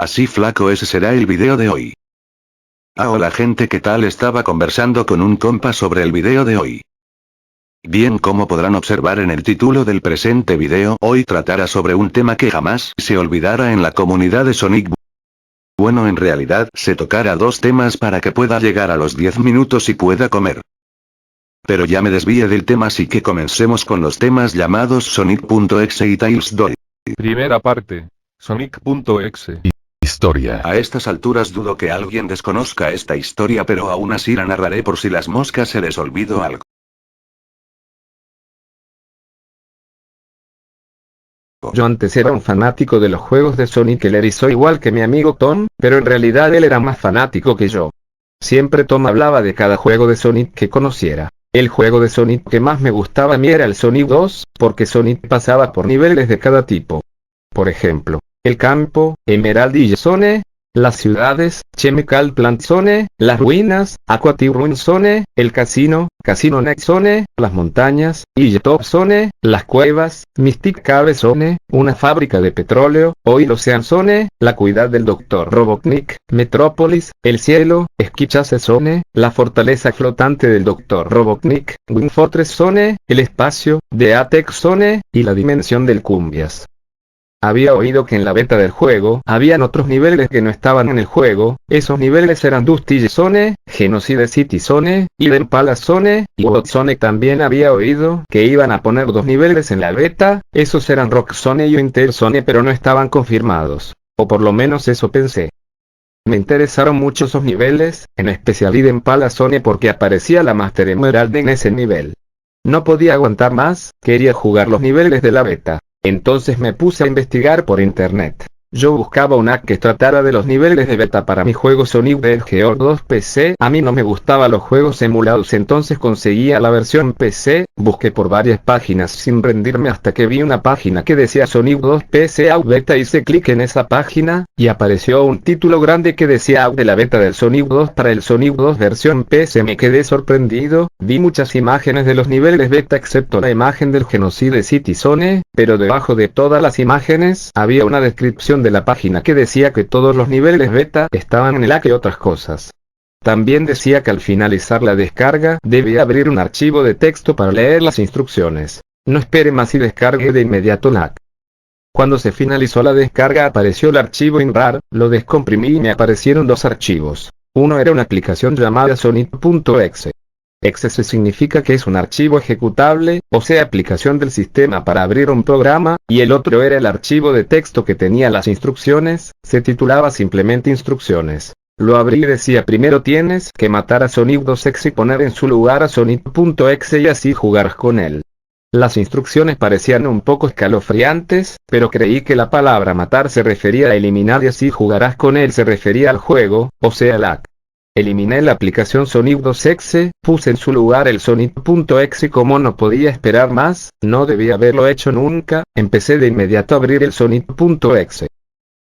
Así flaco, ese será el video de hoy. Hola gente, ¿qué tal? Estaba conversando con un compa sobre el video de hoy. Bien, como podrán observar en el título del presente video, hoy tratará sobre un tema que jamás se olvidará en la comunidad de Sonic. Bueno, en realidad, se tocará dos temas para que pueda llegar a los 10 minutos y pueda comer. Pero ya me desvíe del tema, así que comencemos con los temas llamados Sonic.exe y Tails 2. Primera parte. Sonic.exe. Historia. A estas alturas dudo que alguien desconozca esta historia, pero aún así la narraré por si las moscas se les olvidó algo. Yo antes era un fanático de los juegos de Sonic. Él erizó igual que mi amigo Tom, pero en realidad él era más fanático que yo. Siempre Tom hablaba de cada juego de Sonic que conociera. El juego de Sonic que más me gustaba a mí era el Sonic 2, porque Sonic pasaba por niveles de cada tipo. Por ejemplo, el campo, Emerald Zone, las ciudades, Chemical Plant Zone, las ruinas, Aquatic Ruin Zone, el casino, Casino Next Zone, las montañas, Top Zone, las cuevas, Mystic Cave Zone, una fábrica de petróleo, Oil Ocean Zone, la cuidad del Dr. Robotnik, Metrópolis, el cielo, Ski Chase Zone, la fortaleza flotante del Dr. Robotnik, Wing Fortress Zone, el espacio, The Attic Zone, y la dimensión del Cumbias. Había oído que en la beta del juego habían otros niveles que no estaban en el juego. Esos niveles eran Dusty Zone, Genocide City Zone, Eden Palace Zone, y Bot Zone. También había oído que iban a poner dos niveles en la beta. Esos eran Rock Zone y Winter Zone, pero no estaban confirmados. O por lo menos eso pensé. Me interesaron mucho esos niveles, en especial Eden Palace Zone porque aparecía la Master Emerald en ese nivel. No podía aguantar más, quería jugar los niveles de la beta. Entonces me puse a investigar por internet. Yo buscaba una app que tratara de los niveles de beta para mi juego Sonic the Hedgehog 2 PC. A mí no me gustaban los juegos emulados, entonces conseguía la versión PC. Busqué por varias páginas sin rendirme hasta que vi una página que decía Sonic 2 PC Out Beta. Hice clic en esa página, y apareció un título grande que decía Out de la beta del Sonic 2 para el Sonic 2 versión PC. Me quedé sorprendido, vi muchas imágenes de los niveles beta excepto la imagen del Genocide City Zone, pero debajo de todas las imágenes había una descripción de la página que decía que todos los niveles beta estaban en el hack y otras cosas. También decía que al finalizar la descarga debía abrir un archivo de texto para leer las instrucciones. No espere más y descargue de inmediato la hack. Cuando se finalizó la descarga apareció el archivo INRAR, lo descomprimí y me aparecieron dos archivos. Uno era una aplicación llamada Sonic.exe. Exe significa que es un archivo ejecutable, o sea aplicación del sistema para abrir un programa, y el otro era el archivo de texto que tenía las instrucciones, se titulaba simplemente instrucciones. Lo abrí y decía: primero tienes que matar a Sonic 2X y poner en su lugar a Sonic.exe y así jugar con él. Las instrucciones parecían un poco escalofriantes, pero creí que la palabra matar se refería a eliminar y así jugarás con él se refería al juego, o sea al hack. Eliminé la aplicación Sonic 2X, puse en su lugar el Sonic.exe y como no podía esperar más, no debía haberlo hecho nunca, empecé de inmediato a abrir el Sonic.exe.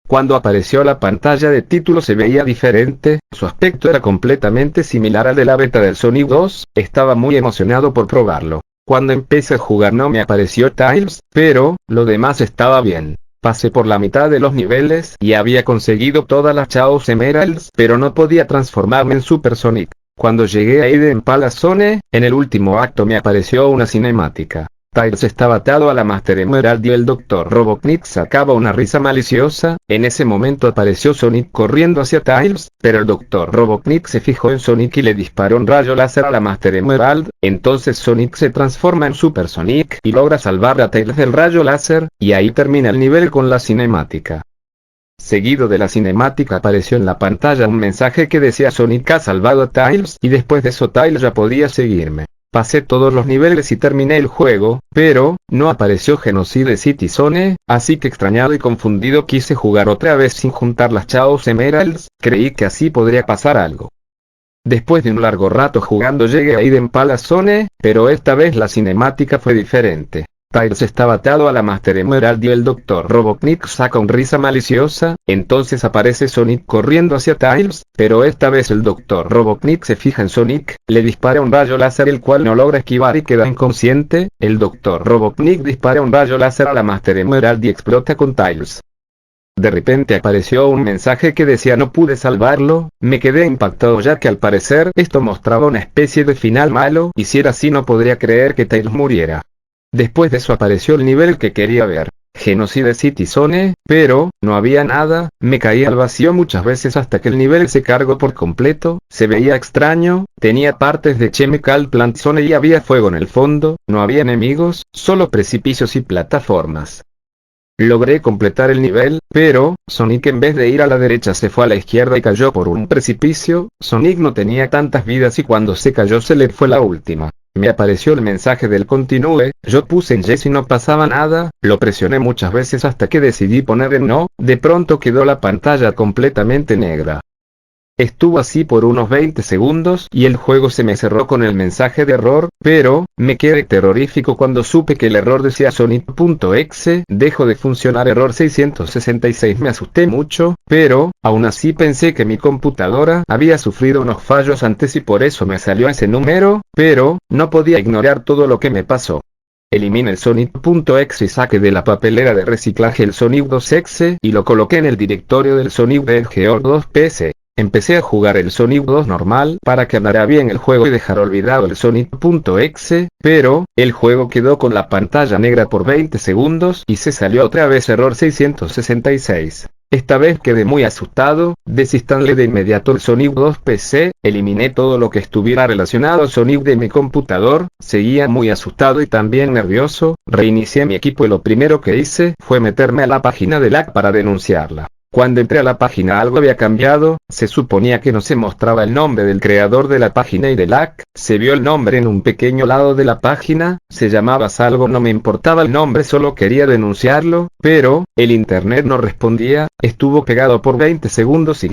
Cuando apareció la pantalla de título se veía diferente, su aspecto era completamente similar al de la beta del Sonic 2, estaba muy emocionado por probarlo. Cuando empecé a jugar no me apareció Tails, pero lo demás estaba bien. Pasé por la mitad de los niveles y había conseguido todas las Chaos Emeralds, pero no podía transformarme en Super Sonic. Cuando llegué a Eden Palace Zone, en el último acto me apareció una cinemática. Tails estaba atado a la Master Emerald y el Dr. Robotnik sacaba una risa maliciosa. En ese momento apareció Sonic corriendo hacia Tails, pero el Dr. Robotnik se fijó en Sonic y le disparó un rayo láser a la Master Emerald. Entonces Sonic se transforma en Super Sonic y logra salvar a Tails del rayo láser, y ahí termina el nivel con la cinemática. Seguido de la cinemática apareció en la pantalla un mensaje que decía: Sonic ha salvado a Tails, y después de eso Tails ya podía seguirme. Pasé todos los niveles y terminé el juego, pero no apareció Genocide City Zone, así que extrañado y confundido quise jugar otra vez sin juntar las Chaos Emeralds, creí que así podría pasar algo. Después de un largo rato jugando llegué a Eden Palace Zone, pero esta vez la cinemática fue diferente. Tails estaba atado a la Master Emerald y el Dr. Robotnik saca una risa maliciosa, entonces aparece Sonic corriendo hacia Tails, pero esta vez el Dr. Robotnik se fija en Sonic, le dispara un rayo láser el cual no logra esquivar y queda inconsciente, el Dr. Robotnik dispara un rayo láser a la Master Emerald y explota con Tails. De repente apareció un mensaje que decía no pude salvarlo. Me quedé impactado ya que al parecer esto mostraba una especie de final malo, y si era así no podría creer que Tails muriera. Después de eso apareció el nivel que quería ver. Genocide City Zone, pero no había nada. Me caí al vacío muchas veces hasta que el nivel se cargó por completo. Se veía extraño, tenía partes de Chemical Plant Zone y había fuego en el fondo. No había enemigos, solo precipicios y plataformas. Logré completar el nivel, pero Sonic en vez de ir a la derecha se fue a la izquierda y cayó por un precipicio. Sonic no tenía tantas vidas y cuando se cayó se le fue la última. Me apareció el mensaje del continúe, yo puse en yes y no pasaba nada, lo presioné muchas veces hasta que decidí poner en no, de pronto quedó la pantalla completamente negra. Estuvo así por unos 20 segundos y el juego se me cerró con el mensaje de error, pero me quedé terrorífico cuando supe que el error decía Sonic.exe dejó de funcionar error 666. Me asusté mucho, pero aún así pensé que mi computadora había sufrido unos fallos antes y por eso me salió ese número, pero no podía ignorar todo lo que me pasó. Elimine el Sonic.exe y saqué de la papelera de reciclaje el Sonic 2.exe y lo coloqué en el directorio del Sonic de Hedgehog 2.pc. Empecé a jugar el Sonic 2 normal para que andara bien el juego y dejar olvidado el Sonic.exe, pero el juego quedó con la pantalla negra por 20 segundos y se salió otra vez error 666. Esta vez quedé muy asustado, desinstalé de inmediato el Sonic 2 PC, eliminé todo lo que estuviera relacionado al Sonic de mi computador, seguía muy asustado y también nervioso, reinicié mi equipo y lo primero que hice fue meterme a la página de LAC para denunciarla. Cuando entré a la página algo había cambiado, se suponía que no se mostraba el nombre del creador de la página y de LAC, se vio el nombre en un pequeño lado de la página, se llamaba Salvo, no me importaba el nombre, solo quería denunciarlo, pero el internet no respondía, estuvo pegado por 20 segundos y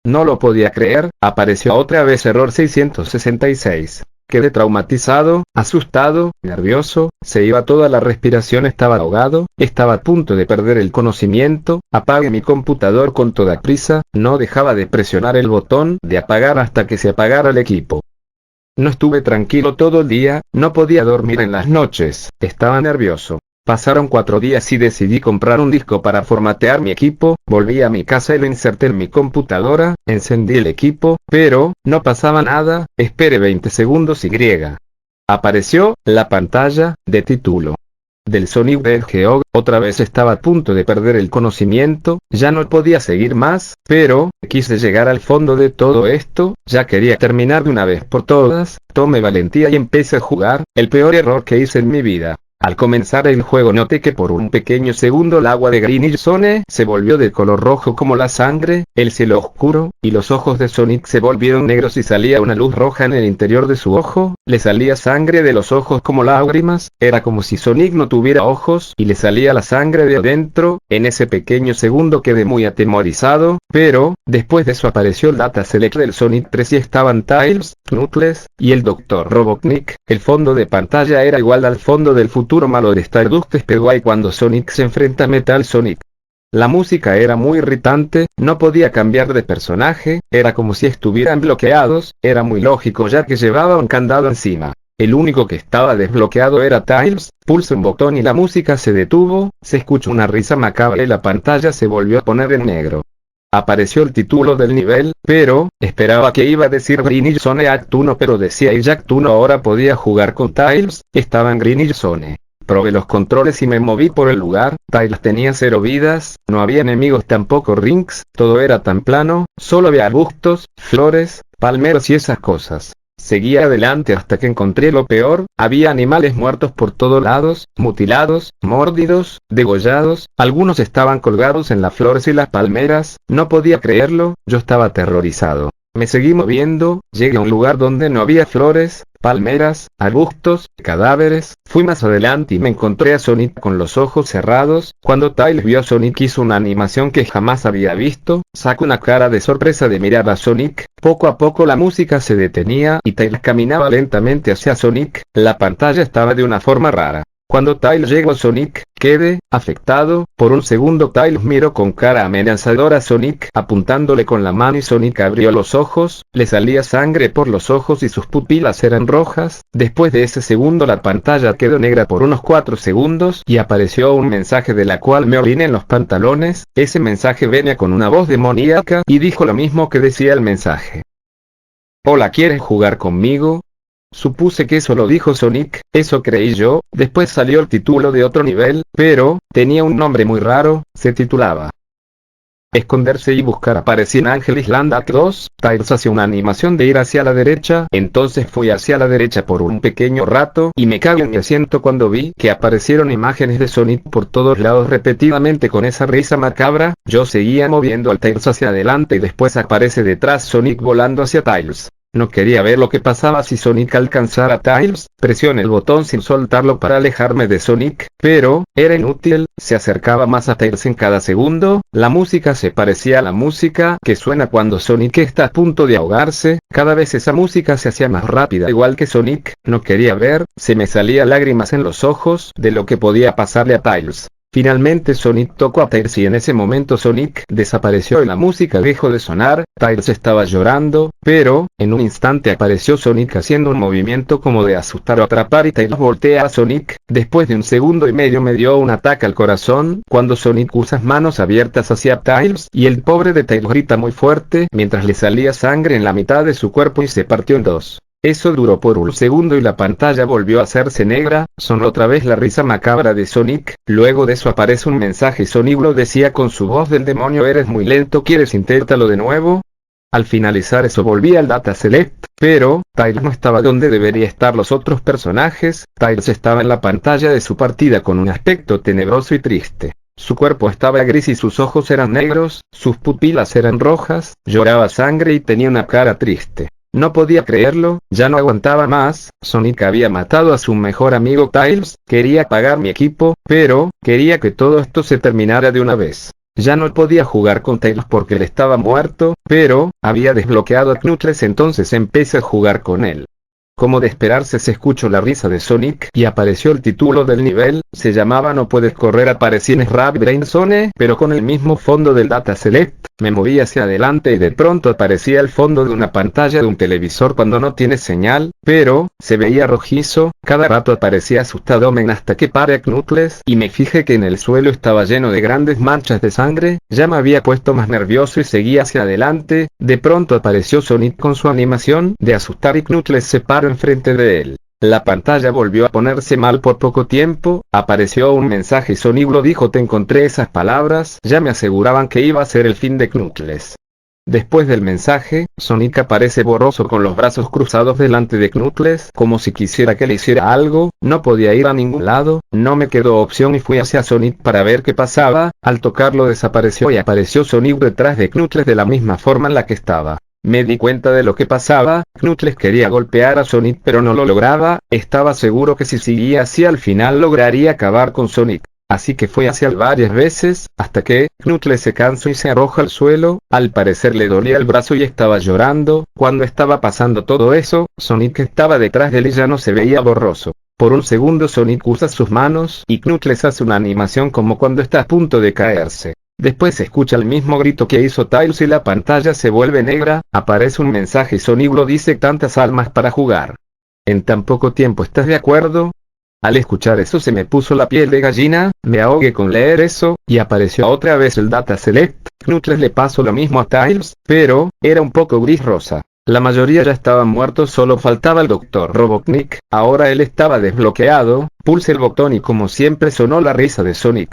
no lo podía creer, apareció otra vez error 666. Quedé traumatizado, asustado, nervioso, se iba toda la respiración, estaba ahogado, estaba a punto de perder el conocimiento, apagué mi computador con toda prisa, no dejaba de presionar el botón de apagar hasta que se apagara el equipo. No estuve tranquilo todo el día, no podía dormir en las noches, estaba nervioso. Pasaron 4 días y decidí comprar un disco para formatear mi equipo, volví a mi casa y lo inserté en mi computadora, encendí el equipo, pero no pasaba nada, esperé 20 segundos y apareció la pantalla de título del Sonic de Hedgehog. Otra vez estaba a punto de perder el conocimiento, ya no podía seguir más, pero quise llegar al fondo de todo esto, ya quería terminar de una vez por todas, tomé valentía y empecé a jugar, el peor error que hice en mi vida. Al comenzar el juego noté que por un pequeño segundo el agua de Greenhill Zone se volvió de color rojo como la sangre, el cielo oscuro, y los ojos de Sonic se volvieron negros y salía una luz roja en el interior de su ojo, le salía sangre de los ojos como lágrimas, era como si Sonic no tuviera ojos y le salía la sangre de adentro. En ese pequeño segundo quedé muy atemorizado, pero después de eso apareció el Data Select del Sonic 3 y estaban Tails, Knuckles y el Dr. Robotnik. El fondo de pantalla era igual al fondo del futuro malo de Stardust Speedway cuando Sonic se enfrenta a Metal Sonic. La música era muy irritante, no podía cambiar de personaje, era como si estuvieran bloqueados, era muy lógico ya que llevaba un candado encima. El único que estaba desbloqueado era Tails, pulsé un botón y la música se detuvo, se escuchó una risa macabra y la pantalla se volvió a poner en negro. Apareció el título del nivel, pero esperaba que iba a decir Greenhill Zone Act 1, pero decía Act 1. Ahora podía jugar con Tails, estaba en Greenhill Zone. Probé los controles y me moví por el lugar, Tails tenía 0 vidas, no había enemigos tampoco rings, todo era tan plano, solo había arbustos, flores, palmeras y esas cosas. Seguí adelante hasta que encontré lo peor, había animales muertos por todos lados, mutilados, mordidos, degollados, algunos estaban colgados en las flores y las palmeras, no podía creerlo, yo estaba aterrorizado. Me seguí moviendo, llegué a un lugar donde no había flores, palmeras, arbustos, cadáveres, fui más adelante y me encontré a Sonic con los ojos cerrados. Cuando Tails vio a Sonic hizo una animación que jamás había visto, sacó una cara de sorpresa de mirar a Sonic, poco a poco la música se detenía y Tails caminaba lentamente hacia Sonic, la pantalla estaba de una forma rara. Cuando Tails llegó a Sonic, quedé afectado. Por un segundo Tails miró con cara amenazadora a Sonic, apuntándole con la mano, y Sonic abrió los ojos, le salía sangre por los ojos y sus pupilas eran rojas. Después de ese segundo la pantalla quedó negra por unos 4 segundos y apareció un mensaje de la cual me oriné en los pantalones. Ese mensaje venía con una voz demoníaca y dijo lo mismo que decía el mensaje. Hola, ¿quieres jugar conmigo? Supuse que eso lo dijo Sonic, eso creí yo. Después salió el título de otro nivel, pero tenía un nombre muy raro. Se titulaba Esconderse y buscar. Aparecí en Angel Island Act 2, Tails hacía una animación de ir hacia la derecha, entonces fui hacia la derecha por un pequeño rato y me cagué en mi asiento cuando vi que aparecieron imágenes de Sonic por todos lados repetidamente con esa risa macabra. Yo seguía moviendo al Tails hacia adelante y después aparece detrás Sonic volando hacia Tails. No quería ver lo que pasaba si Sonic alcanzara a Tails. Presioné el botón sin soltarlo para alejarme de Sonic, pero era inútil. Se acercaba más a Tails en cada segundo. La música se parecía a la música que suena cuando Sonic está a punto de ahogarse. Cada vez esa música se hacía más rápida, igual que Sonic. No quería ver, se me salían lágrimas en los ojos de lo que podía pasarle a Tails. Finalmente Sonic tocó a Tails y en ese momento Sonic desapareció y la música dejó de sonar. Tails estaba llorando, pero en un instante apareció Sonic haciendo un movimiento como de asustar o atrapar y Tails voltea a Sonic. Después de 1,5 segundos me dio un ataque al corazón cuando Sonic usa manos abiertas hacia Tails y el pobre de Tails grita muy fuerte mientras le salía sangre en la mitad de su cuerpo y se partió en dos. Eso duró por 1 segundo y la pantalla volvió a hacerse negra. Sonó otra vez la risa macabra de Sonic. Luego de eso aparece un mensaje y Sonic lo decía con su voz del demonio: eres muy lento, ¿quieres inténtalo de nuevo? Al finalizar eso volví al Data Select, pero Tails no estaba donde debería estar los otros personajes. Tails estaba en la pantalla de su partida con un aspecto tenebroso y triste. Su cuerpo estaba gris y sus ojos eran negros, sus pupilas eran rojas, lloraba sangre y tenía una cara triste. No podía creerlo, ya no aguantaba más. Sonic había matado a su mejor amigo Tails, quería pagar mi equipo, pero quería que todo esto se terminara de una vez. Ya no podía jugar con Tails porque él estaba muerto, pero había desbloqueado a Knuckles, entonces empecé a jugar con él. Como de esperarse, se escuchó la risa de Sonic y apareció el título del nivel. Se llamaba No puedes correr. Aparecí en Rapid Brain Zone, pero con el mismo fondo del Data Select. Me moví hacia adelante y de pronto aparecía el fondo de una pantalla de un televisor cuando no tiene señal, pero se veía rojizo. Cada rato aparecía asustado hasta que paré a Knuckles y me fijé que en el suelo estaba lleno de grandes manchas de sangre. Ya me había puesto más nervioso y seguí hacia adelante. De pronto apareció Sonic con su animación de asustar y Knuckles se paró enfrente de él. La pantalla volvió a ponerse mal por poco tiempo. Apareció un mensaje y Sonic lo dijo: te encontré. Esas palabras ya me aseguraban que iba a ser el fin de Knuckles. Después del mensaje, Sonic aparece borroso con los brazos cruzados delante de Knuckles, como si quisiera que le hiciera algo. No podía ir a ningún lado, no me quedó opción y fui hacia Sonic para ver qué pasaba. Al tocarlo desapareció y apareció Sonic detrás de Knuckles de la misma forma en la que estaba. Me di cuenta de lo que pasaba. Knuckles quería golpear a Sonic pero no lo lograba. Estaba seguro que si seguía así al final lograría acabar con Sonic. Así que fue hacia él varias veces, hasta que Knuckles se cansó y se arroja al suelo. Al parecer le dolía el brazo y estaba llorando. Cuando estaba pasando todo eso, Sonic estaba detrás de él y ya no se veía borroso. Por 1 segundo Sonic usa sus manos y Knuckles hace una animación como cuando está a punto de caerse. Después se escucha el mismo grito que hizo Tails y la pantalla se vuelve negra. Aparece un mensaje y Sonic lo dice: tantas almas para jugar. En tan poco tiempo, ¿estás de acuerdo? Al escuchar eso se me puso la piel de gallina, me ahogué con leer eso, y apareció otra vez el Data Select. Knuckles le pasó lo mismo a Tails, pero era un poco gris rosa. La mayoría ya estaban muertos, solo faltaba el Dr. Robotnik. Ahora él estaba desbloqueado. Pulse el botón y como siempre sonó la risa de Sonic.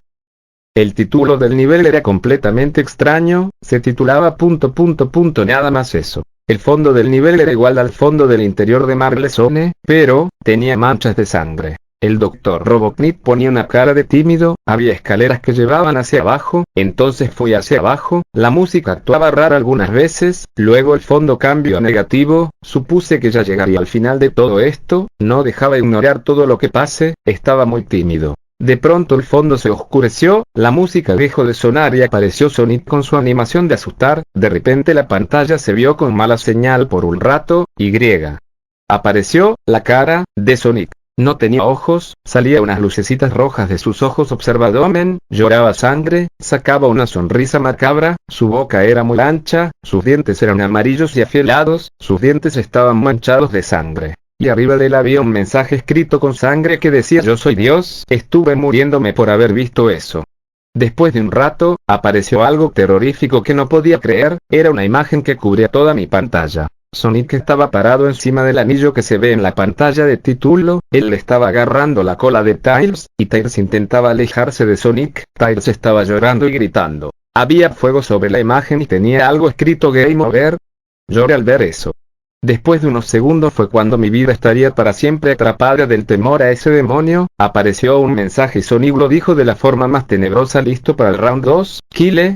El título del nivel era completamente extraño, se titulaba ... nada más eso. El fondo del nivel era igual al fondo del interior de Marble Zone, pero tenía manchas de sangre. El Dr. Robotnik ponía una cara de tímido, había escaleras que llevaban hacia abajo, entonces fui hacia abajo, la música actuaba rara algunas veces, luego el fondo cambió a negativo, supuse que ya llegaría al final de todo esto, no dejaba ignorar todo lo que pase, estaba muy tímido. De pronto el fondo se oscureció, la música dejó de sonar y apareció Sonic con su animación de asustar. De repente la pantalla se vio con mala señal por un rato, y apareció la cara de Sonic. No tenía ojos, salía unas lucecitas rojas de sus ojos observadomen, lloraba sangre, sacaba una sonrisa macabra, su boca era muy ancha, sus dientes eran amarillos y afilados, sus dientes estaban manchados de sangre. Y arriba de él había un mensaje escrito con sangre que decía: yo soy Dios, estuve muriéndome por haber visto eso. Después de un rato, apareció algo terrorífico que no podía creer, era una imagen que cubría toda mi pantalla. Sonic estaba parado encima del anillo que se ve en la pantalla de título, él le estaba agarrando la cola de Tails, y Tails intentaba alejarse de Sonic, Tails estaba llorando y gritando. Había fuego sobre la imagen y tenía algo escrito Game Over. Lloré al ver eso. Después de unos segundos fue cuando mi vida estaría para siempre atrapada del temor a ese demonio, apareció un mensaje y Sonic lo dijo de la forma más tenebrosa: listo para el round 2, Kyle.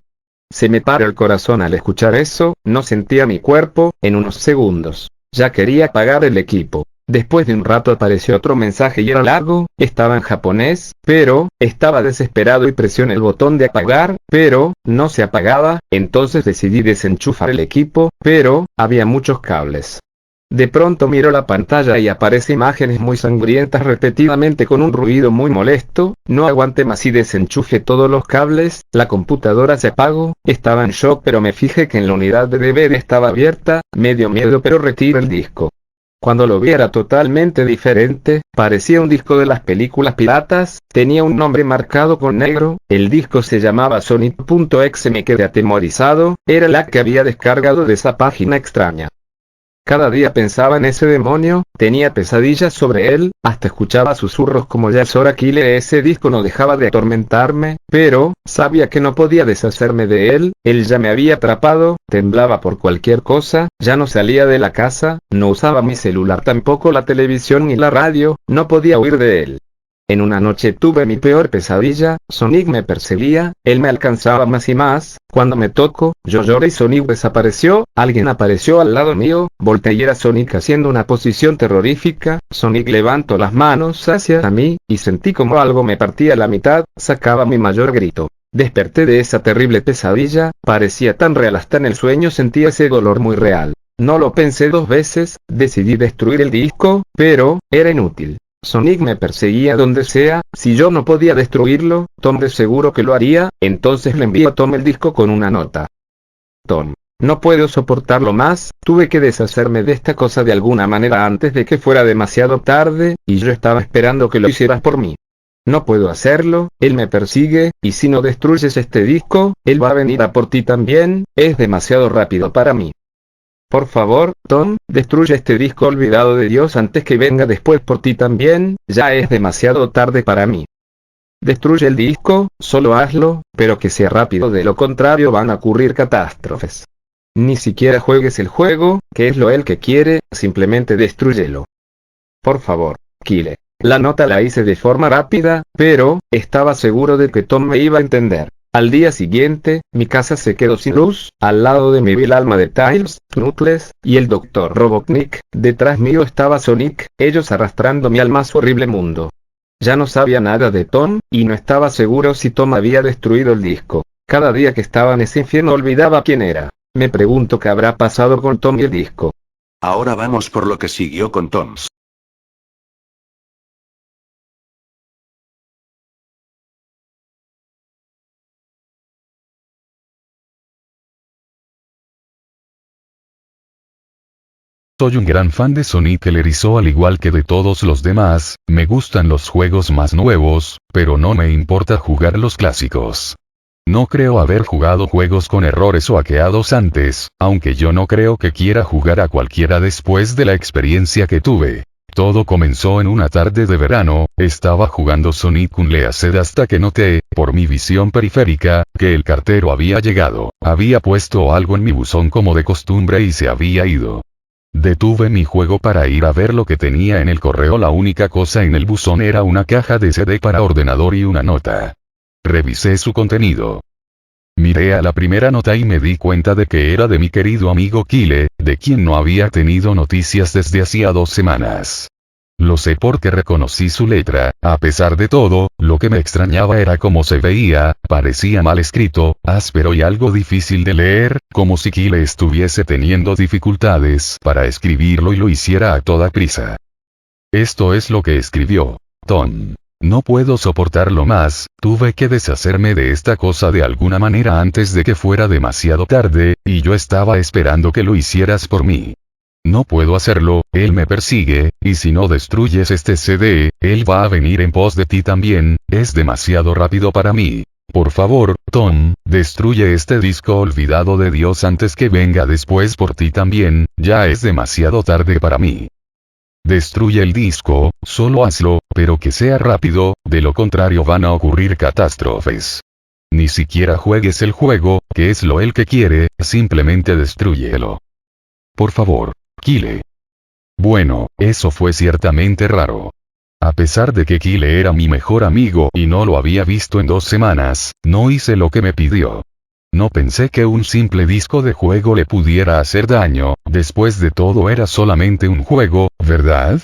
Se me paró el corazón al escuchar eso, no sentía mi cuerpo, en unos segundos. Ya quería apagar el equipo. Después de un rato apareció otro mensaje y era largo, estaba en japonés, pero, estaba desesperado y presioné el botón de apagar, pero, no se apagaba, entonces decidí desenchufar el equipo, pero, había muchos cables. De pronto miro la pantalla y aparece imágenes muy sangrientas repetidamente con un ruido muy molesto, no aguanté más y desenchufé todos los cables, la computadora se apagó, estaba en shock pero me fijé que en la unidad de DVD estaba abierta, me dio miedo pero retiré el disco. Cuando lo vi era totalmente diferente, parecía un disco de las películas piratas, tenía un nombre marcado con negro, el disco se llamaba Sonic.exe. Me quedé atemorizado, era la que había descargado de esa página extraña. Cada día pensaba en ese demonio, tenía pesadillas sobre él, hasta escuchaba susurros como ya es hora Kyle. Ese disco no dejaba de atormentarme, pero, sabía que no podía deshacerme de él, él ya me había atrapado, temblaba por cualquier cosa, ya no salía de la casa, no usaba mi celular, tampoco la televisión ni la radio, no podía huir de él. En una noche tuve mi peor pesadilla, Sonic me perseguía, él me alcanzaba más y más, cuando me tocó, yo lloré y Sonic desapareció, alguien apareció al lado mío, volteé y era Sonic haciendo una posición terrorífica, Sonic levantó las manos hacia mí, y sentí como algo me partía a la mitad, sacaba mi mayor grito. Desperté de esa terrible pesadilla, parecía tan real, hasta en el sueño sentía ese dolor muy real. No lo pensé dos veces, decidí destruir el disco, pero, era inútil. Sonic me perseguía donde sea, si yo no podía destruirlo, Tom de seguro que lo haría, entonces le envié a Tom el disco con una nota. Tom, no puedo soportarlo más, tuve que deshacerme de esta cosa de alguna manera antes de que fuera demasiado tarde, y yo estaba esperando que lo hicieras por mí. No puedo hacerlo, él me persigue, y si no destruyes este disco, él va a venir a por ti también, es demasiado rápido para mí. Por favor, Tom, destruye este disco olvidado de Dios antes que venga después por ti también, ya es demasiado tarde para mí. Destruye el disco, solo hazlo, pero que sea rápido, de lo contrario van a ocurrir catástrofes. Ni siquiera juegues el juego, que es lo él que quiere, simplemente destrúyelo. Por favor, Kyle. La nota la hice de forma rápida, pero, estaba seguro de que Tom me iba a entender. Al día siguiente, mi casa se quedó sin luz, al lado de mí vi el alma de Tails, Knuckles, y el Dr. Robotnik, detrás mío estaba Sonic, ellos arrastrando mi alma a su horrible mundo. Ya no sabía nada de Tom, y no estaba seguro si Tom había destruido el disco. Cada día que estaba en ese infierno olvidaba quién era. Me pregunto qué habrá pasado con Tom y el disco. Ahora vamos por lo que siguió con Toms. Soy un gran fan de Sonic el Erizo al igual que de todos los demás, me gustan los juegos más nuevos, pero no me importa jugar los clásicos. No creo haber jugado juegos con errores o hackeados antes, aunque yo no creo que quiera jugar a cualquiera después de la experiencia que tuve. Todo comenzó en una tarde de verano, estaba jugando Sonic Unleashed hasta que noté, por mi visión periférica, que el cartero había llegado, había puesto algo en mi buzón como de costumbre y se había ido. Detuve mi juego para ir a ver lo que tenía en el correo. La única cosa en el buzón era una caja de CD para ordenador y una nota. Revisé su contenido. Miré a la primera nota y me di cuenta de que era de mi querido amigo Kyle, de quien no había tenido noticias desde hacía 2 semanas. Lo sé porque reconocí su letra, a pesar de todo, lo que me extrañaba era cómo se veía, parecía mal escrito, áspero y algo difícil de leer, como si Kyle estuviese teniendo dificultades para escribirlo y lo hiciera a toda prisa. Esto es lo que escribió Tom. No puedo soportarlo más, tuve que deshacerme de esta cosa de alguna manera antes de que fuera demasiado tarde, y yo estaba esperando que lo hicieras por mí. No puedo hacerlo, él me persigue, y si no destruyes este CD, él va a venir en pos de ti también, es demasiado rápido para mí. Por favor, Tom, destruye este disco olvidado de Dios antes que venga después por ti también, ya es demasiado tarde para mí. Destruye el disco, solo hazlo, pero que sea rápido, de lo contrario van a ocurrir catástrofes. Ni siquiera juegues el juego, que es lo él que quiere, simplemente destrúyelo. Por favor, Kyle. Bueno, eso fue ciertamente raro. A pesar de que Kyle era mi mejor amigo y no lo había visto en 2 semanas, no hice lo que me pidió. No pensé que un simple disco de juego le pudiera hacer daño, después de todo era solamente un juego, ¿verdad?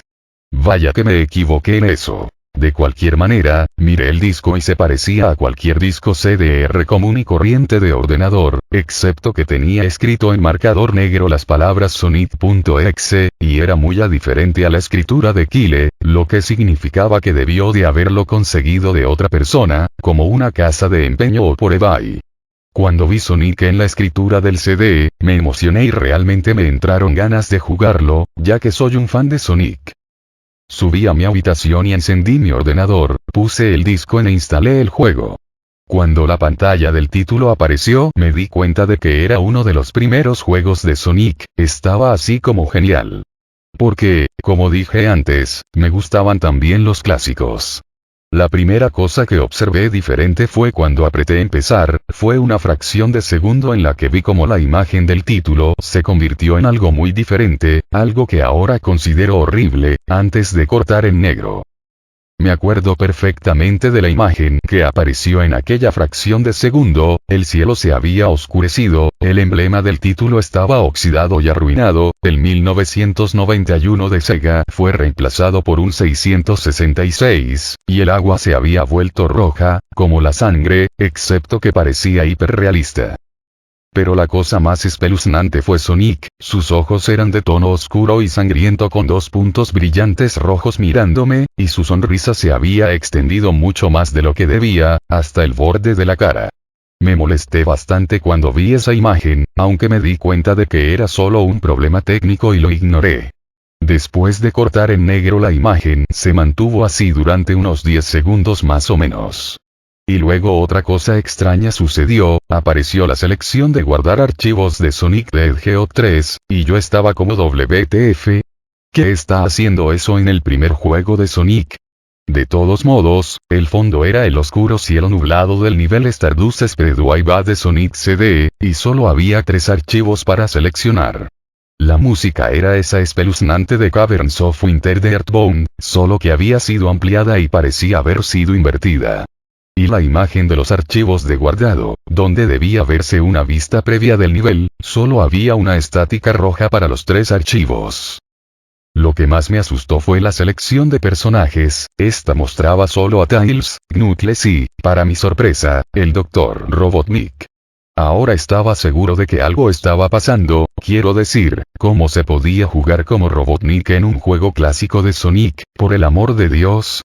Vaya que me equivoqué en eso. De cualquier manera, miré el disco y se parecía a cualquier disco CDR común y corriente de ordenador, excepto que tenía escrito en marcador negro las palabras Sonic.exe, y era muy diferente a la escritura de Kyle, lo que significaba que debió de haberlo conseguido de otra persona, como una casa de empeño o por eBay. Cuando vi Sonic en la escritura del CD, me emocioné y realmente me entraron ganas de jugarlo, ya que soy un fan de Sonic. Subí a mi habitación y encendí mi ordenador, puse el disco e instalé el juego. Cuando la pantalla del título apareció, me di cuenta de que era uno de los primeros juegos de Sonic, estaba así como genial. Porque, como dije antes, me gustaban también los clásicos. La primera cosa que observé diferente fue cuando apreté empezar, fue una fracción de segundo en la que vi como la imagen del título se convirtió en algo muy diferente, algo que ahora considero horrible, antes de cortar en negro. Me acuerdo perfectamente de la imagen que apareció en aquella fracción de segundo, el cielo se había oscurecido, el emblema del título estaba oxidado y arruinado, el 1991 de Sega fue reemplazado por un 666, y el agua se había vuelto roja, como la sangre, excepto que parecía hiperrealista. Pero la cosa más espeluznante fue Sonic, sus ojos eran de tono oscuro y sangriento con 2 puntos brillantes rojos mirándome, y su sonrisa se había extendido mucho más de lo que debía, hasta el borde de la cara. Me molesté bastante cuando vi esa imagen, aunque me di cuenta de que era solo un problema técnico y lo ignoré. Después de cortar en negro la imagen, se mantuvo así durante unos 10 segundos más o menos. Y luego otra cosa extraña sucedió, apareció la selección de guardar archivos de Sonic the Hedgehog 3, y yo estaba como WTF. ¿Qué está haciendo eso en el primer juego de Sonic? De todos modos, el fondo era el oscuro cielo nublado del nivel Stardust Speedway de Sonic CD, y solo había 3 archivos para seleccionar. La música era esa espeluznante de Caverns of Winter de Earthbound, solo que había sido ampliada y parecía haber sido invertida. Y la imagen de los archivos de guardado, donde debía verse una vista previa del nivel, solo había una estática roja para los 3 archivos. Lo que más me asustó fue la selección de personajes, esta mostraba solo a Tails, Knuckles y, para mi sorpresa, el Dr. Robotnik. Ahora estaba seguro de que algo estaba pasando, quiero decir, ¿cómo se podía jugar como Robotnik en un juego clásico de Sonic, por el amor de Dios?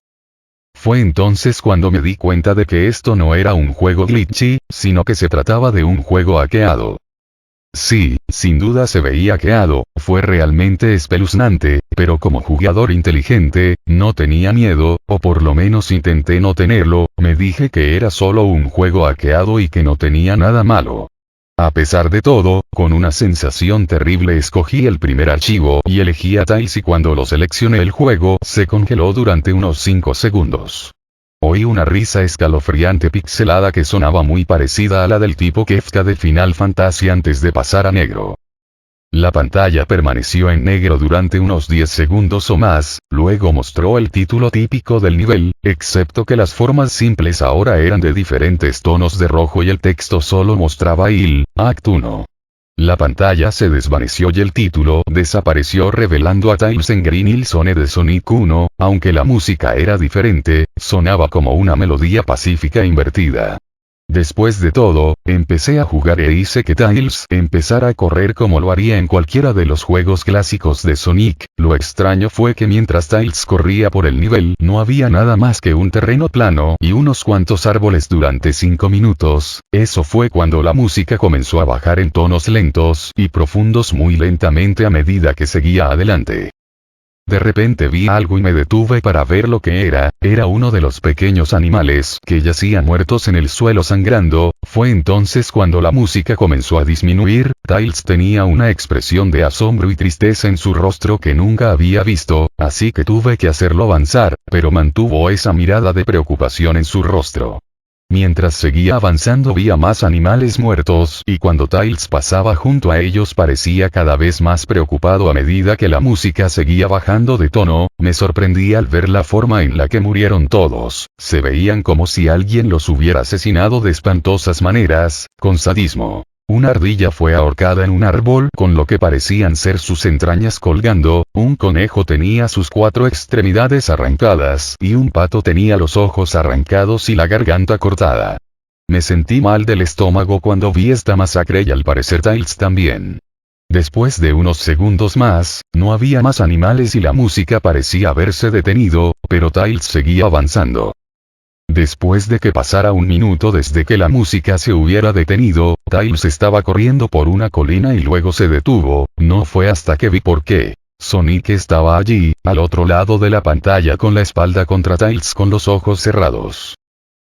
Fue entonces cuando me di cuenta de que esto no era un juego glitchy, sino que se trataba de un juego hackeado. Sí, sin duda se veía hackeado, fue realmente espeluznante, pero como jugador inteligente, no tenía miedo, o por lo menos intenté no tenerlo, me dije que era solo un juego hackeado y que no tenía nada malo. A pesar de todo, con una sensación terrible escogí el primer archivo y elegí a Tails y cuando lo seleccioné el juego se congeló durante unos 5 segundos. Oí una risa escalofriante pixelada que sonaba muy parecida a la del tipo Kefka de Final Fantasy antes de pasar a negro. La pantalla permaneció en negro durante unos 10 segundos o más, luego mostró el título típico del nivel, excepto que las formas simples ahora eran de diferentes tonos de rojo y el texto solo mostraba il, Act 1. La pantalla se desvaneció y el título desapareció revelando a Tails en Green Hill Zone de Sonic 1, aunque la música era diferente, sonaba como una melodía pacífica invertida. Después de todo, empecé a jugar e hice que Tails empezara a correr como lo haría en cualquiera de los juegos clásicos de Sonic. Lo extraño fue que mientras Tails corría por el nivel no había nada más que un terreno plano y unos cuantos árboles durante 5 minutos. Eso fue cuando la música comenzó a bajar en tonos lentos y profundos muy lentamente a medida que seguía adelante. De repente vi algo y me detuve para ver lo que era uno de los pequeños animales que yacían muertos en el suelo sangrando. Fue entonces cuando la música comenzó a disminuir. Tails tenía una expresión de asombro y tristeza en su rostro que nunca había visto, así que tuve que hacerlo avanzar, pero mantuvo esa mirada de preocupación en su rostro. Mientras seguía avanzando vi a más animales muertos y cuando Tails pasaba junto a ellos parecía cada vez más preocupado a medida que la música seguía bajando de tono. Me sorprendí al ver la forma en la que murieron todos. Se veían como si alguien los hubiera asesinado de espantosas maneras, con sadismo. Una ardilla fue ahorcada en un árbol con lo que parecían ser sus entrañas colgando, un conejo tenía sus 4 extremidades arrancadas y un pato tenía los ojos arrancados y la garganta cortada. Me sentí mal del estómago cuando vi esta masacre y al parecer Tails también. Después de unos segundos más, no había más animales y la música parecía haberse detenido, pero Tails seguía avanzando. Después de que pasara un minuto desde que la música se hubiera detenido, Tails estaba corriendo por una colina y luego se detuvo. No fue hasta que vi por qué. Sonic estaba allí, al otro lado de la pantalla con la espalda contra Tails con los ojos cerrados.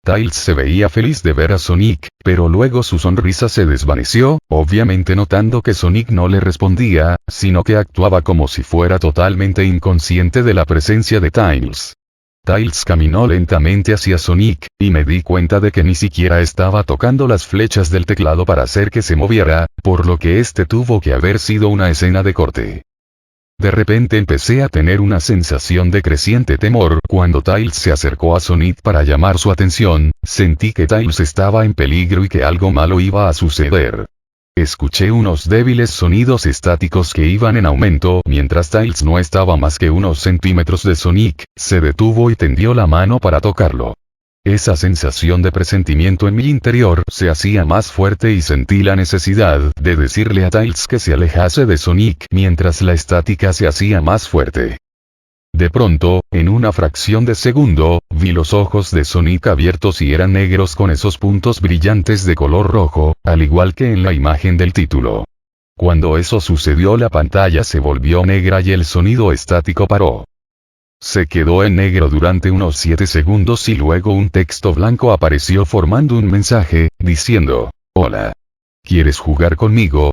Tails se veía feliz de ver a Sonic, pero luego su sonrisa se desvaneció, obviamente notando que Sonic no le respondía, sino que actuaba como si fuera totalmente inconsciente de la presencia de Tails. Tails caminó lentamente hacia Sonic, y me di cuenta de que ni siquiera estaba tocando las flechas del teclado para hacer que se moviera, por lo que este tuvo que haber sido una escena de corte. De repente empecé a tener una sensación de creciente temor. Cuando Tails se acercó a Sonic para llamar su atención, sentí que Tails estaba en peligro y que algo malo iba a suceder. Escuché unos débiles sonidos estáticos que iban en aumento. Mientras Tails no estaba más que unos centímetros de Sonic, se detuvo y tendió la mano para tocarlo. Esa sensación de presentimiento en mi interior se hacía más fuerte y sentí la necesidad de decirle a Tails que se alejase de Sonic mientras la estática se hacía más fuerte. De pronto, en una fracción de segundo, vi los ojos de Sonic abiertos y eran negros con esos puntos brillantes de color rojo, al igual que en la imagen del título. Cuando eso sucedió la pantalla se volvió negra y el sonido estático paró. Se quedó en negro durante unos 7 segundos y luego un texto blanco apareció formando un mensaje, diciendo, «Hola. ¿Quieres jugar conmigo?».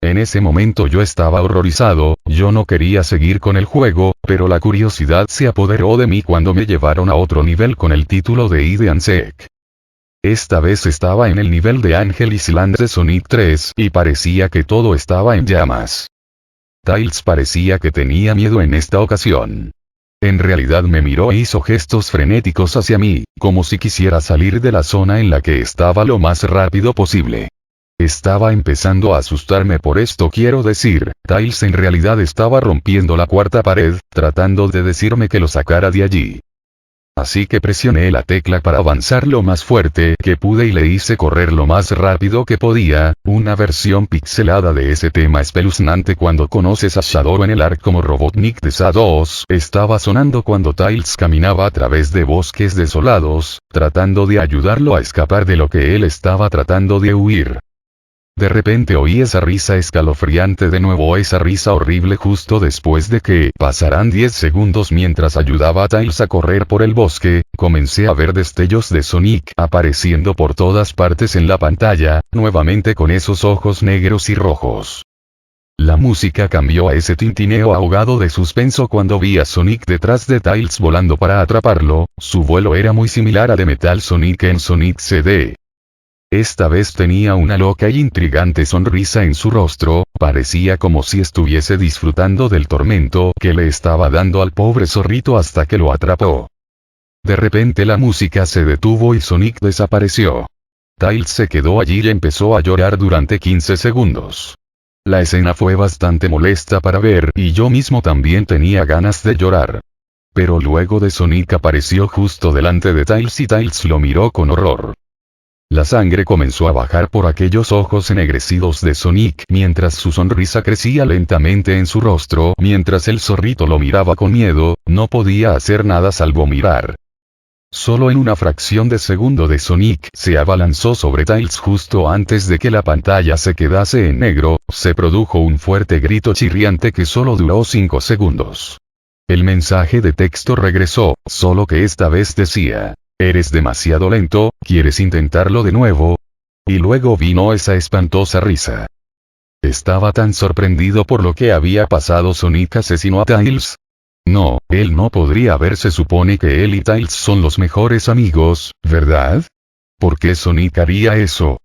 En ese momento yo estaba horrorizado, yo no quería seguir con el juego, pero la curiosidad se apoderó de mí cuando me llevaron a otro nivel con el título de Hide and Seek. Esta vez estaba en el nivel de Angel Island de Sonic 3 y parecía que todo estaba en llamas. Tails parecía que tenía miedo en esta ocasión. En realidad me miró e hizo gestos frenéticos hacia mí, como si quisiera salir de la zona en la que estaba lo más rápido posible. Estaba empezando a asustarme por esto, quiero decir, Tails en realidad estaba rompiendo la cuarta pared, tratando de decirme que lo sacara de allí. Así que presioné la tecla para avanzar lo más fuerte que pude y le hice correr lo más rápido que podía. Una versión pixelada de ese tema espeluznante cuando conoces a Shadow en el arc como Robotnik de SA2 estaba sonando cuando Tails caminaba a través de bosques desolados, tratando de ayudarlo a escapar de lo que él estaba tratando de huir. De repente oí esa risa escalofriante de nuevo, esa risa horrible justo después de que pasaran 10 segundos mientras ayudaba a Tails a correr por el bosque. Comencé a ver destellos de Sonic apareciendo por todas partes en la pantalla, nuevamente con esos ojos negros y rojos. La música cambió a ese tintineo ahogado de suspenso cuando vi a Sonic detrás de Tails volando para atraparlo. Su vuelo era muy similar a de Metal Sonic en Sonic CD. Esta vez tenía una loca y intrigante sonrisa en su rostro, parecía como si estuviese disfrutando del tormento que le estaba dando al pobre zorrito hasta que lo atrapó. De repente la música se detuvo y Sonic desapareció. Tails se quedó allí y empezó a llorar durante 15 segundos. La escena fue bastante molesta para ver y yo mismo también tenía ganas de llorar. Pero luego de Sonic apareció justo delante de Tails y Tails lo miró con horror. La sangre comenzó a bajar por aquellos ojos ennegrecidos de Sonic mientras su sonrisa crecía lentamente en su rostro. Mientras el zorrito lo miraba con miedo, no podía hacer nada salvo mirar. Solo en una fracción de segundo de Sonic se abalanzó sobre Tails justo antes de que la pantalla se quedase en negro, se produjo un fuerte grito chirriante que solo duró 5 segundos. El mensaje de texto regresó, solo que esta vez decía: «Eres demasiado lento, ¿quieres intentarlo de nuevo?». Y luego vino esa espantosa risa. Estaba tan sorprendido por lo que había pasado. ¿Sonic asesinó a Tails? No, él no podría haber. Se supone que él y Tails son los mejores amigos, ¿verdad? ¿Por qué Sonic haría eso?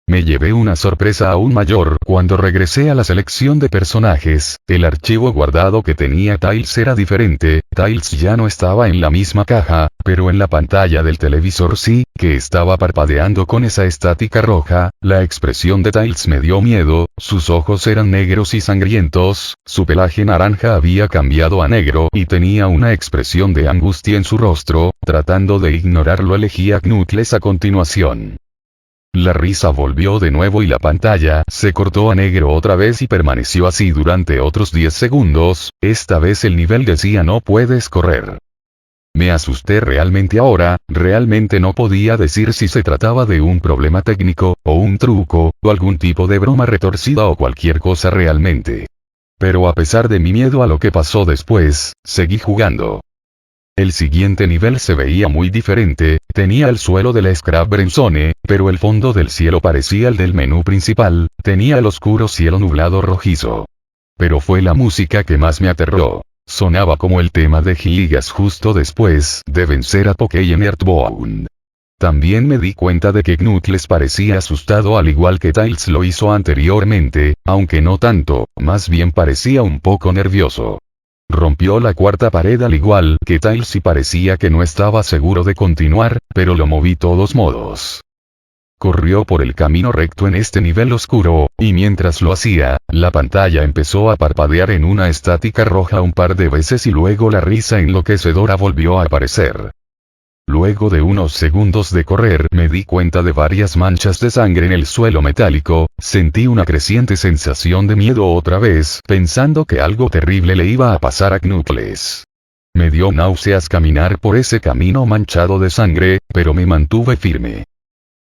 Me llevé una sorpresa aún mayor cuando regresé a la selección de personajes. El archivo guardado que tenía Tails era diferente. Tails ya no estaba en la misma caja, pero en la pantalla del televisor sí, que estaba parpadeando con esa estática roja. La expresión de Tails me dio miedo, sus ojos eran negros y sangrientos, su pelaje naranja había cambiado a negro y tenía una expresión de angustia en su rostro. Tratando de ignorarlo elegí a Knuckles a continuación. La risa volvió de nuevo y la pantalla se cortó a negro otra vez y permaneció así durante otros 10 segundos, esta vez el nivel decía no puedes correr. Me asusté realmente ahora, realmente no podía decir si se trataba de un problema técnico, o un truco, o algún tipo de broma retorcida o cualquier cosa realmente. Pero a pesar de mi miedo a lo que pasó después, seguí jugando. El siguiente nivel se veía muy diferente, tenía el suelo de la Scrap Zone, pero el fondo del cielo parecía el del menú principal, tenía el oscuro cielo nublado rojizo. Pero fue la música que más me aterró. Sonaba como el tema de Gigas justo después de vencer a Pokémon Earthbound. También me di cuenta de que Knuckles parecía asustado al igual que Tails lo hizo anteriormente, aunque no tanto, más bien parecía un poco nervioso. Rompió la cuarta pared al igual que Tails y parecía que no estaba seguro de continuar, pero lo moví todos modos. Corrió por el camino recto en este nivel oscuro, y mientras lo hacía, la pantalla empezó a parpadear en una estática roja un par de veces y luego la risa enloquecedora volvió a aparecer. Luego de unos segundos de correr me di cuenta de varias manchas de sangre en el suelo metálico, sentí una creciente sensación de miedo otra vez, pensando que algo terrible le iba a pasar a Knuckles. Me dio náuseas caminar por ese camino manchado de sangre, pero me mantuve firme.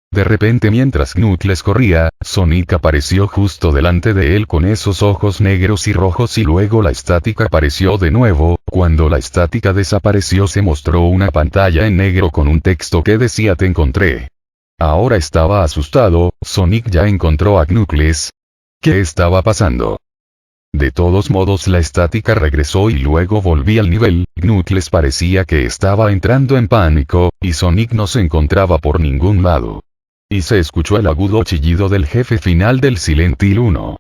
De repente mientras Knuckles corría, Sonic apareció justo delante de él con esos ojos negros y rojos y luego la estática apareció de nuevo. Cuando la estática desapareció se mostró una pantalla en negro con un texto que decía te encontré. Ahora estaba asustado, Sonic ya encontró a Knuckles. ¿Qué estaba pasando? De todos modos la estática regresó y luego volví al nivel. Knuckles parecía que estaba entrando en pánico, y Sonic no se encontraba por ningún lado. Y se escuchó el agudo chillido del jefe final del Silent Hill 1.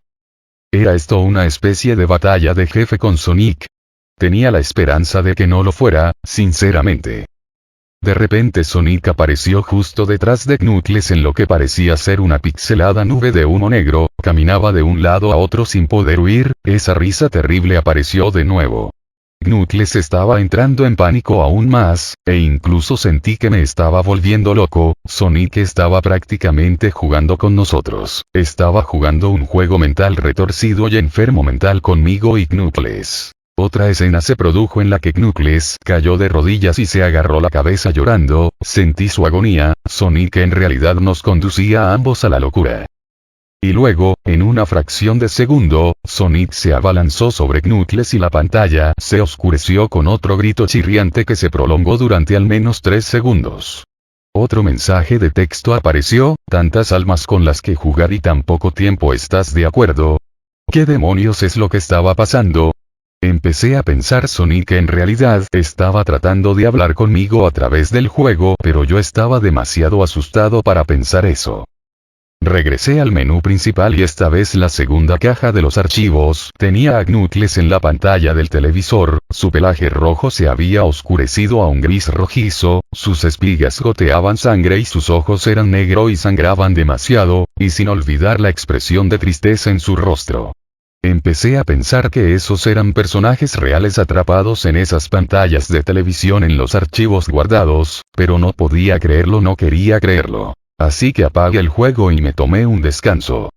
¿Era esto una especie de batalla de jefe con Sonic? Tenía la esperanza de que no lo fuera, sinceramente. De repente Sonic apareció justo detrás de Knuckles en lo que parecía ser una pixelada nube de humo negro, caminaba de un lado a otro sin poder huir, esa risa terrible apareció de nuevo. Knuckles estaba entrando en pánico aún más, e incluso sentí que me estaba volviendo loco. Sonic estaba prácticamente jugando con nosotros, estaba jugando un juego mental retorcido y enfermo mental conmigo y Knuckles. Otra escena se produjo en la que Knuckles cayó de rodillas y se agarró la cabeza llorando, sentí su agonía. Sonic en realidad nos conducía a ambos a la locura. Y luego, en una fracción de segundo, Sonic se abalanzó sobre Knuckles y la pantalla se oscureció con otro grito chirriante que se prolongó durante al menos 3 segundos. Otro mensaje de texto apareció, tantas almas con las que jugar y tan poco tiempo, ¿estás de acuerdo? ¿Qué demonios es lo que estaba pasando? Empecé a pensar Sonic en realidad estaba tratando de hablar conmigo a través del juego, pero yo estaba demasiado asustado para pensar eso. Regresé al menú principal y esta vez la segunda caja de los archivos tenía a Knuckles en la pantalla del televisor, su pelaje rojo se había oscurecido a un gris rojizo, sus espigas goteaban sangre y sus ojos eran negros y sangraban demasiado, y sin olvidar la expresión de tristeza en su rostro. Empecé a pensar que esos eran personajes reales atrapados en esas pantallas de televisión en los archivos guardados, pero no podía creerlo, no quería creerlo. Así que apagué el juego y me tomé un descanso.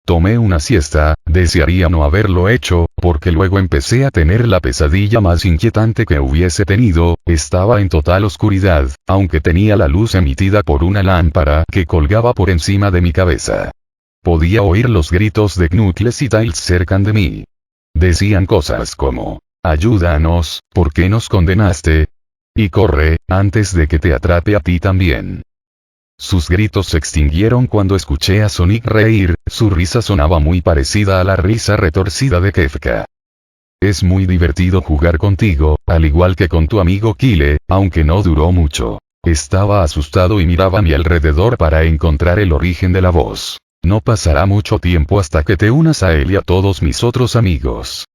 Tomé una siesta, desearía no haberlo hecho, porque luego empecé a tener la pesadilla más inquietante que hubiese tenido. Estaba en total oscuridad, aunque tenía la luz emitida por una lámpara que colgaba por encima de mi cabeza. Podía oír los gritos de Knuckles y Tails cerca de mí. Decían cosas como, ayúdanos, ¿por qué nos condenaste? Y corre, antes de que te atrape a ti también. Sus gritos se extinguieron cuando escuché a Sonic reír, su risa sonaba muy parecida a la risa retorcida de Kefka. Es muy divertido jugar contigo, al igual que con tu amigo Kyle, aunque no duró mucho. Estaba asustado y miraba a mi alrededor para encontrar el origen de la voz. No pasará mucho tiempo hasta que te unas a él y a todos mis otros amigos.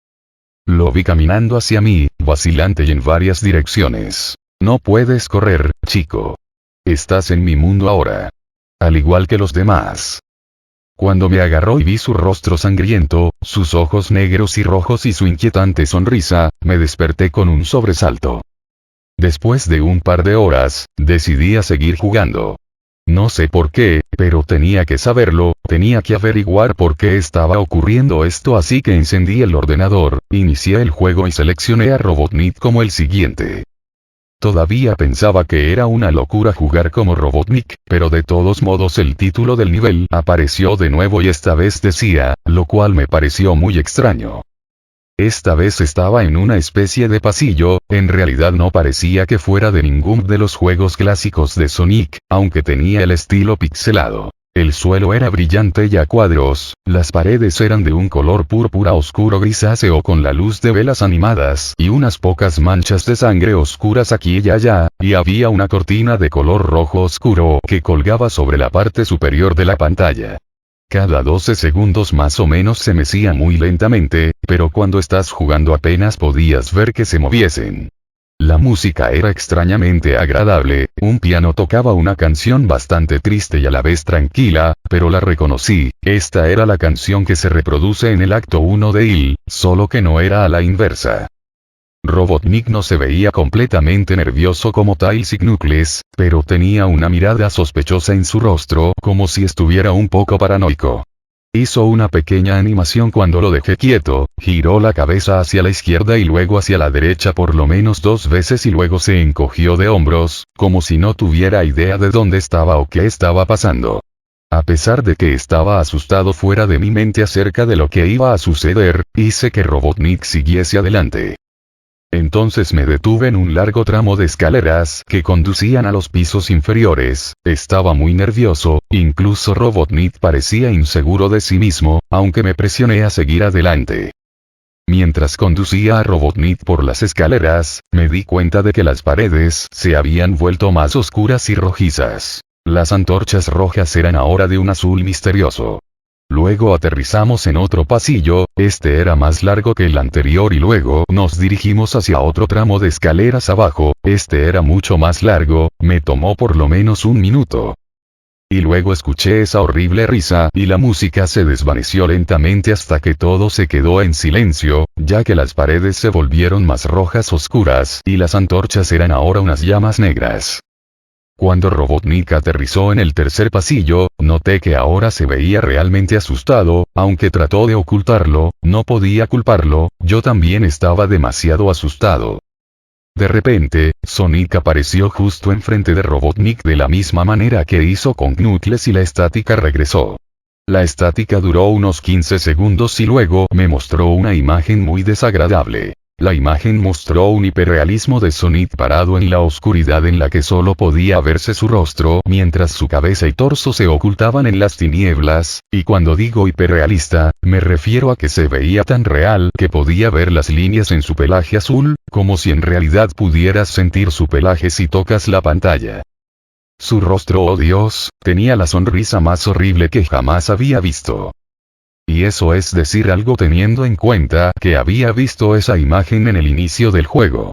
Lo vi caminando hacia mí, vacilante y en varias direcciones. No puedes correr, chico. Estás en mi mundo ahora. Al igual que los demás. Cuando me agarró y vi su rostro sangriento, sus ojos negros y rojos y su inquietante sonrisa, me desperté con un sobresalto. Después de un par de horas, decidí a seguir jugando. No sé por qué, pero tenía que saberlo, tenía que averiguar por qué estaba ocurriendo esto, así que encendí el ordenador, inicié el juego y seleccioné a Robotnik como el siguiente. Todavía pensaba que era una locura jugar como Robotnik, pero de todos modos el título del nivel apareció de nuevo y esta vez decía, lo cual me pareció muy extraño. Esta vez estaba en una especie de pasillo, en realidad no parecía que fuera de ningún de los juegos clásicos de Sonic, aunque tenía el estilo pixelado. El suelo era brillante y a cuadros, las paredes eran de un color púrpura oscuro grisáceo con la luz de velas animadas y unas pocas manchas de sangre oscuras aquí y allá, y había una cortina de color rojo oscuro que colgaba sobre la parte superior de la pantalla. Cada 12 segundos más o menos se mecía muy lentamente, pero cuando estás jugando apenas podías ver que se moviesen. La música era extrañamente agradable, un piano tocaba una canción bastante triste y a la vez tranquila, pero la reconocí, esta era la canción que se reproduce en el acto 1 de Il, solo que no era a la inversa. Robotnik no se veía completamente nervioso como Tails y Knuckles, pero tenía una mirada sospechosa en su rostro, como si estuviera un poco paranoico. Hizo una pequeña animación cuando lo dejé quieto, giró la cabeza hacia la izquierda y luego hacia la derecha por lo menos 2 veces y luego se encogió de hombros, como si no tuviera idea de dónde estaba o qué estaba pasando. A pesar de que estaba asustado fuera de mi mente acerca de lo que iba a suceder, hice que Robotnik siguiese adelante. Entonces me detuve en un largo tramo de escaleras que conducían a los pisos inferiores, estaba muy nervioso, incluso Robotnik parecía inseguro de sí mismo, aunque me presioné a seguir adelante. Mientras conducía a Robotnik por las escaleras, me di cuenta de que las paredes se habían vuelto más oscuras y rojizas. Las antorchas rojas eran ahora de un azul misterioso. Luego aterrizamos en otro pasillo, este era más largo que el anterior y luego nos dirigimos hacia otro tramo de escaleras abajo, este era mucho más largo, me tomó por lo menos 1 minuto. Y luego escuché esa horrible risa y la música se desvaneció lentamente hasta que todo se quedó en silencio, ya que las paredes se volvieron más rojas oscuras y las antorchas eran ahora unas llamas negras. Cuando Robotnik aterrizó en el tercer pasillo, noté que ahora se veía realmente asustado, aunque trató de ocultarlo, no podía culparlo, yo también estaba demasiado asustado. De repente, Sonic apareció justo enfrente de Robotnik de la misma manera que hizo con Knuckles y la estática regresó. La estática duró unos 15 segundos y luego me mostró una imagen muy desagradable. La imagen mostró un hiperrealismo de Sonic parado en la oscuridad en la que solo podía verse su rostro mientras su cabeza y torso se ocultaban en las tinieblas, y cuando digo hiperrealista, me refiero a que se veía tan real que podía ver las líneas en su pelaje azul, como si en realidad pudieras sentir su pelaje si tocas la pantalla. Su rostro, oh Dios, tenía la sonrisa más horrible que jamás había visto. Y eso es decir algo teniendo en cuenta que había visto esa imagen en el inicio del juego.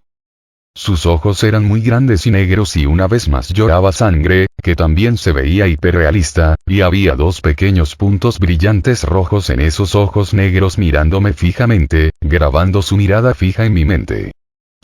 Sus ojos eran muy grandes y negros y una vez más lloraba sangre, que también se veía hiperrealista, y había 2 pequeños puntos brillantes rojos en esos ojos negros mirándome fijamente, grabando su mirada fija en mi mente.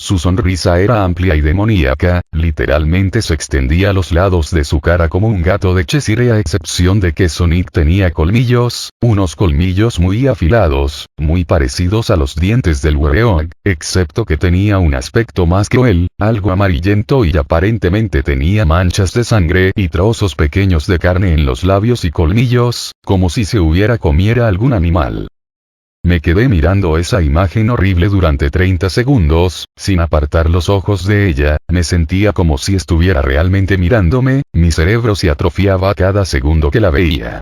Su sonrisa era amplia y demoníaca, literalmente se extendía a los lados de su cara como un gato de Cheshire, a excepción de que Sonic tenía colmillos, unos colmillos muy afilados, muy parecidos a los dientes del Werewolf, excepto que tenía un aspecto más cruel, algo amarillento, y aparentemente tenía manchas de sangre y trozos pequeños de carne en los labios y colmillos, como si se hubiera comiera algún animal. Me quedé mirando esa imagen horrible durante 30 segundos, sin apartar los ojos de ella, me sentía como si estuviera realmente mirándome, mi cerebro se atrofiaba cada segundo que la veía.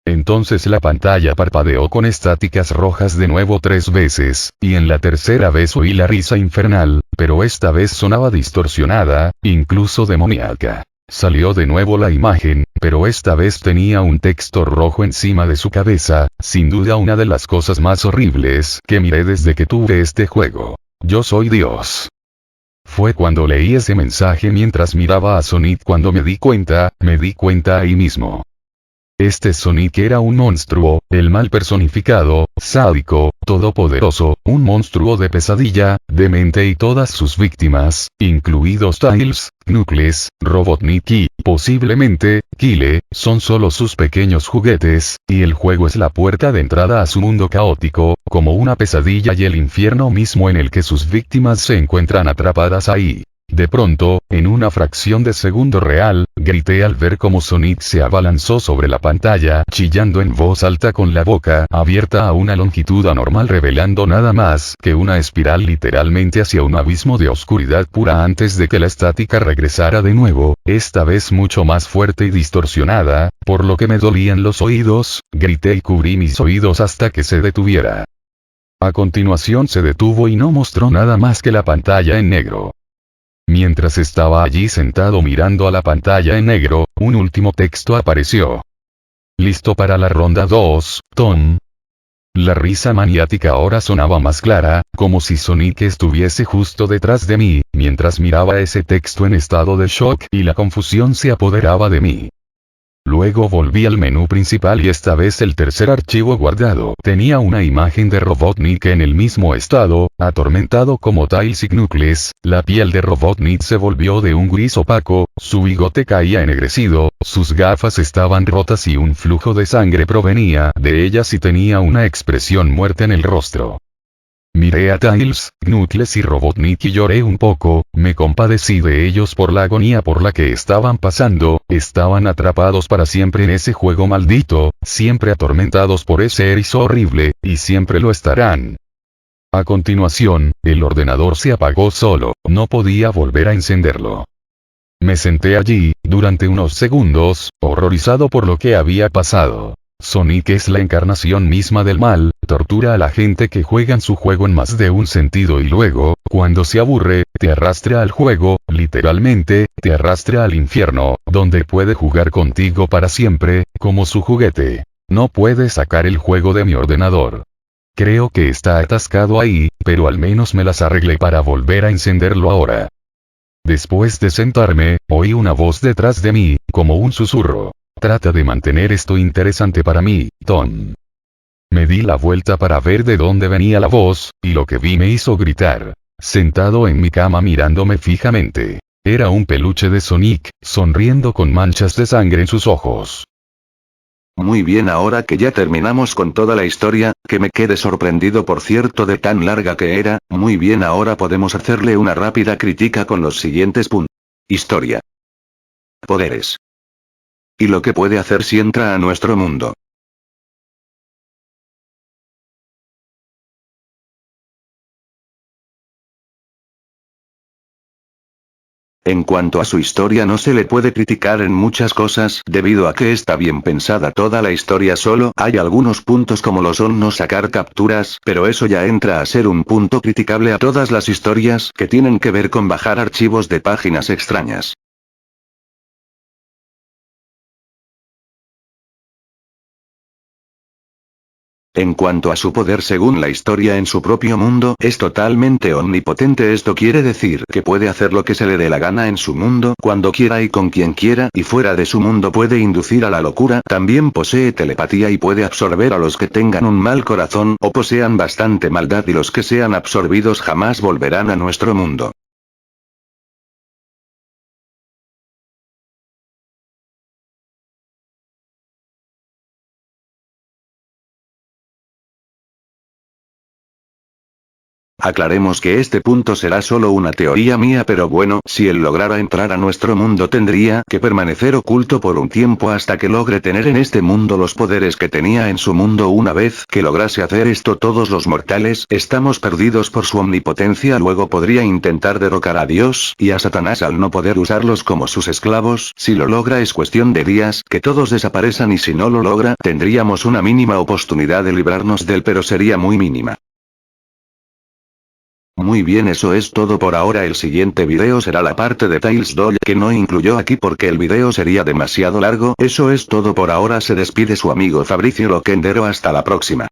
Entonces la pantalla parpadeó con estáticas rojas de nuevo 3 veces, y en la tercera vez oí la risa infernal, pero esta vez sonaba distorsionada, incluso demoníaca. Salió de nuevo la imagen, pero esta vez tenía un texto rojo encima de su cabeza, sin duda una de las cosas más horribles que miré desde que tuve este juego. Yo soy Dios. Fue cuando leí ese mensaje mientras miraba a Sonic cuando me di cuenta ahí mismo. Este Sonic era un monstruo, el mal personificado, sádico, todopoderoso, un monstruo de pesadilla, demente, y todas sus víctimas, incluidos Tails, Knuckles, Robotnik y, posiblemente, Kyle, son solo sus pequeños juguetes, y el juego es la puerta de entrada a su mundo caótico, como una pesadilla y el infierno mismo en el que sus víctimas se encuentran atrapadas ahí. De pronto, en una fracción de segundo real, grité al ver cómo Sonic se abalanzó sobre la pantalla, chillando en voz alta con la boca abierta a una longitud anormal, revelando nada más que una espiral literalmente hacia un abismo de oscuridad pura antes de que la estática regresara de nuevo, esta vez mucho más fuerte y distorsionada, por lo que me dolían los oídos, grité y cubrí mis oídos hasta que se detuviera. A continuación se detuvo y no mostró nada más que la pantalla en negro. Mientras estaba allí sentado mirando a la pantalla en negro, un último texto apareció. ¿Listo para la ronda 2, Tom? La risa maniática ahora sonaba más clara, como si Sonic estuviese justo detrás de mí, mientras miraba ese texto en estado de shock y la confusión se apoderaba de mí. Luego volví al menú principal y esta vez el tercer archivo guardado tenía una imagen de Robotnik en el mismo estado, atormentado como Tails y Knuckles. La piel de Robotnik se volvió de un gris opaco, su bigote caía ennegrecido, sus gafas estaban rotas y un flujo de sangre provenía de ellas y tenía una expresión muerta en el rostro. Miré a Tails, Knuckles y Robotnik y lloré un poco, me compadecí de ellos por la agonía por la que estaban pasando, estaban atrapados para siempre en ese juego maldito, siempre atormentados por ese erizo horrible, y siempre lo estarán. A continuación, el ordenador se apagó solo, no podía volver a encenderlo. Me senté allí, durante unos segundos, horrorizado por lo que había pasado. Sonic es la encarnación misma del mal, tortura a la gente que juegan su juego en más de un sentido y luego, cuando se aburre, te arrastra al juego, literalmente, te arrastra al infierno, donde puede jugar contigo para siempre, como su juguete. No puede sacar el juego de mi ordenador. Creo que está atascado ahí, pero al menos me las arreglé para volver a encenderlo ahora. Después de sentarme, oí una voz detrás de mí, como un susurro. Trata de mantener esto interesante para mí, Tom. Me di la vuelta para ver de dónde venía la voz, y lo que vi me hizo gritar. Sentado en mi cama mirándome fijamente. Era un peluche de Sonic, sonriendo con manchas de sangre en sus ojos. Muy bien, ahora que ya terminamos con toda la historia, que me quedé sorprendido por cierto de tan larga que era, muy bien, ahora podemos hacerle una rápida crítica con los siguientes puntos. Historia. Poderes. Y lo que puede hacer si entra a nuestro mundo. En cuanto a su historia, no se le puede criticar en muchas cosas, debido a que está bien pensada toda la historia, solo hay algunos puntos como lo son no sacar capturas, pero eso ya entra a ser un punto criticable a todas las historias que tienen que ver con bajar archivos de páginas extrañas. En cuanto a su poder según la historia en su propio mundo, es totalmente omnipotente. Esto quiere decir que puede hacer lo que se le dé la gana en su mundo, cuando quiera y con quien quiera, y fuera de su mundo puede inducir a la locura. También posee telepatía y puede absorber a los que tengan un mal corazón o posean bastante maldad, y los que sean absorbidos jamás volverán a nuestro mundo. Aclaremos que este punto será solo una teoría mía, pero bueno, si él lograra entrar a nuestro mundo tendría que permanecer oculto por un tiempo hasta que logre tener en este mundo los poderes que tenía en su mundo. Una vez que lograse hacer esto, todos los mortales estamos perdidos por su omnipotencia. Luego podría intentar derrocar a Dios y a Satanás al no poder usarlos como sus esclavos. Si lo logra es cuestión de días que todos desaparezcan, y si no lo logra tendríamos una mínima oportunidad de librarnos de él, pero sería muy mínima. Muy bien, eso es todo por ahora. El siguiente video será la parte de Tails Doll, que no incluyó aquí porque el video sería demasiado largo. Eso es todo por ahora. Se despide su amigo Fabricio Loquendero. Hasta la próxima.